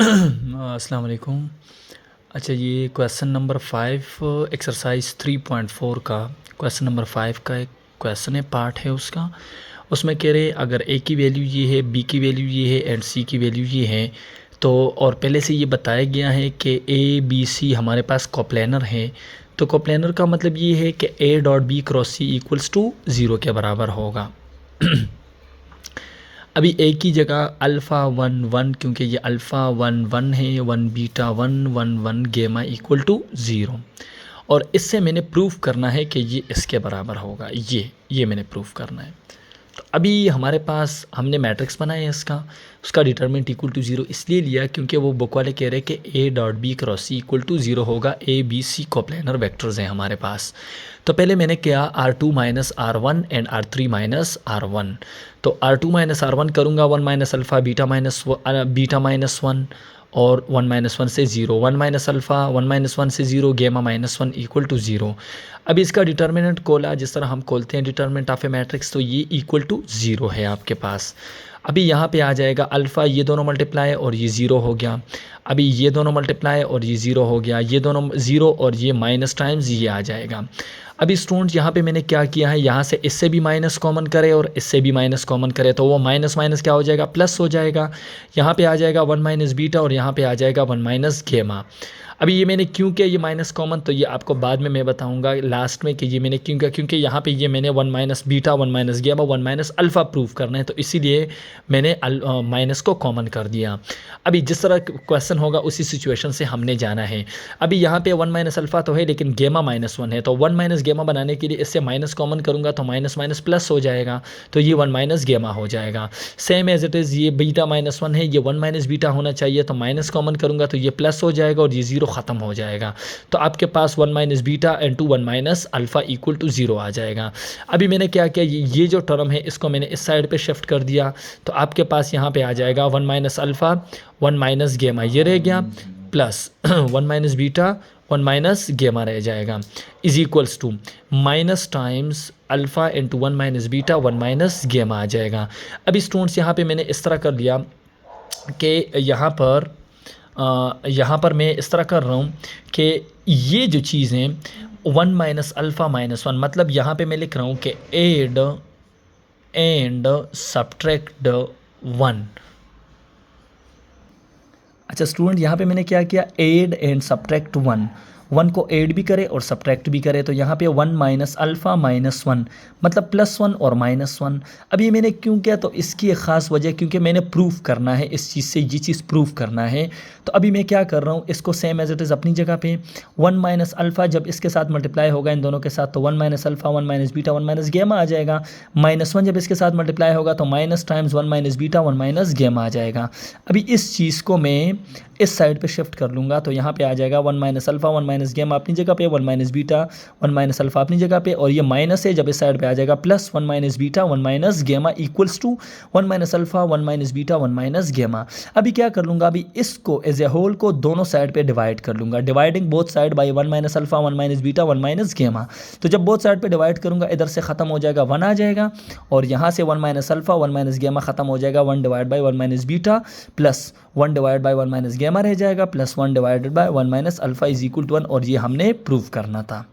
अस्सलाम वालेकुम। अच्छा, ये क्वेश्चन नंबर 5 एक्सरसाइज 3.4 का क्वेश्चन नंबर 5 का एक क्वेश्चन है, पार्ट है उसका। उसमें कह रहे अगर ए की वैल्यू ये है, बी की वैल्यू ये है एंड सी की वैल्यू ये है तो, और पहले से ये बताया गया है कि ए बी सी हमारे पास कोप्लेनर है। तो कोप्लेनर का मतलब ये है कि A dot B cross C equals to 0 के बराबर होगा। अभी ए की जगह अल्फ़ा 1 1, क्योंकि ये अल्फ़ा 1 1 है, 1 बीटा 1 1 1 गेमा इक्वल टू 0। और इससे मैंने प्रूफ करना है कि ये इसके बराबर होगा, ये मैंने प्रूफ करना है। तो अभी हमारे पास हमने मैट्रिक्स बनाया है उसका डिटरमिनेंट इक्वल टू 0 इसलिए लिया क्योंकि वो बुक वाले कह रहे हैं कि A dot B cross C equal to 0 होगा। A B C coplanar vectors हैं हमारे पास। तो पहले मैंने किया R2 minus R1 and R3 minus R1। तो R2 माइनस R1 करूँगा, 1 माइनस अल्फ़ा बीटा माइनस 1 और 1 माइनस 1 से 0, 1 माइनस अल्फ़ा 1 माइनस 1 से 0 गेमा माइनस 1 इक्वल टू 0। अब इसका डिटर्मिनेंट खोला जिस तरह हम खोलते हैं डिटर्मिनेंट ऑफ ए मैट्रिक्स, तो ये इक्वल टू 0 है आपके पास। अभी यहाँ पे आ जाएगा अल्फ़ा, ये दोनों मल्टीप्लाई और ये 0 हो गया। अभी ये दोनों मल्टीप्लाई और ये 0 हो गया, ये दोनों 0 और ये माइनस टाइम्स ये आ जाएगा। अभी स्टूडेंट यहाँ पे मैंने क्या किया है, यहाँ से इससे भी माइनस कॉमन करे और इससे भी माइनस कॉमन करे तो वो माइनस माइनस क्या हो जाएगा, प्लस हो जाएगा। यहाँ पे आ जाएगा 1 माइनस बीटा और यहाँ पे आ जाएगा 1 माइनस गेमा। अभी ये मैंने क्यों किया ये माइनस कॉमन, तो ये आपको बाद में मैं बताऊंगा लास्ट में कि ये मैंने क्यों किया, क्योंकि यहाँ पे ये मैंने 1 माइनस बीटा 1 माइनस गेमा 1 माइनस अल्फ़ा प्रूफ करना है, तो इसीलिए मैंने माइनस को कॉमन कर दिया। अभी जिस तरह क्वेश्चन होगा उसी सिचुएशन से हमने जाना है। अभी यहाँ पे 1 माइनस अल्फ़ा तो है लेकिन गेमा माइनस 1 है, तो 1 माइनस गेमा बनाने के लिए इससे माइनस कॉमन करूँगा तो माइनस माइनस प्लस हो जाएगा, तो ये 1 माइनस गेमा हो जाएगा। सेम एज इट इज़ ये बीटा माइनस 1 है, ये 1 माइनस बीटा होना चाहिए, तो माइनस कॉमन करूँगा तो ये प्लस हो जाएगा और ये 0 ख़त्म हो जाएगा। तो आपके पास 1 minus beta into 1 minus alpha equal to 0 आ जाएगा। अभी मैंने क्या किया, ये जो टर्म है इसको मैंने इस साइड पे शिफ्ट कर दिया, तो आपके पास यहाँ पे आ जाएगा 1 माइनस अल्फ़ा 1 माइनस गेमा ये रह गया, plus 1 minus beta 1 minus gamma रह जाएगा, is equals to minus times alpha into 1 minus beta 1 minus gamma आ जाएगा। अभी स्टूडेंट्स यहाँ पे मैंने इस तरह कर लिया कि यहाँ पर मैं इस तरह कर रहा हूँ कि ये जो चीज़ें 1 माइनस अल्फ़ा माइनस 1, मतलब यहाँ पे मैं लिख रहा हूँ कि एड एंड सब्ट्रैक्ट 1। अच्छा स्टूडेंट, यहाँ पे मैंने क्या किया, एड एंड सब्ट्रैक्ट 1 को ऐड भी करे और सब्ट्रैक्ट भी करे, तो यहाँ पे 1 माइनस अल्फ़ा माइनस 1 मतलब प्लस 1 और माइनस 1। अब ये मैंने क्यों किया, तो इसकी एक ख़ास वजह, क्योंकि मैंने प्रूफ करना है इस चीज़ से, ये चीज़ प्रूफ करना है। तो अभी मैं क्या कर रहा हूँ, इसको सेम एज इट इज़ अपनी जगह पे 1 माइनस अल्फ़ा जब इसके साथ मल्टीप्लाई होगा इन दोनों के साथ, तो 1 minus alpha 1 minus beta 1 minus gamma आ जाएगा। माइनस 1 जब इसके साथ मल्टीप्लाई होगा तो minus times 1 minus beta 1 minus gamma आ जाएगा। अभी इस चीज़ को मैं इस साइड पे शिफ्ट कर लूँगा, तो यहाँ पे आ जाएगा 1 माइनस अल्फ़ा 1 माइनस गेमा अपनी जगह पे, 1 माइनस बीटा 1 माइनस अल्फ़ा अपनी जगह पे, और ये माइनस है जब इस साइड पे आ जाएगा plus 1 minus beta 1 minus gamma equals to 1 minus alpha 1 minus beta 1 minus gamma. अभी क्या कर लूँगा, अभी इसको एज ए होल को दोनों साइड पे डिवाइड कर लूँगा, dividing both side by 1 minus alpha 1 minus beta 1 minus गेमा। तो जब बोथ साइड पे डिवाइड करूँगा इधर से ख़त्म हो जाएगा 1 आ जाएगा, और यहाँ से 1 माइनस अल्फ़ा 1 माइनस गेमा ख़त्म हो जाएगा, 1 divide by 1 minus beta plus 1 divide by 1 minus gamma रह जाएगा, plus 1 divided by 1 minus alpha is equal to 1, और ये हमने प्रूव करना था।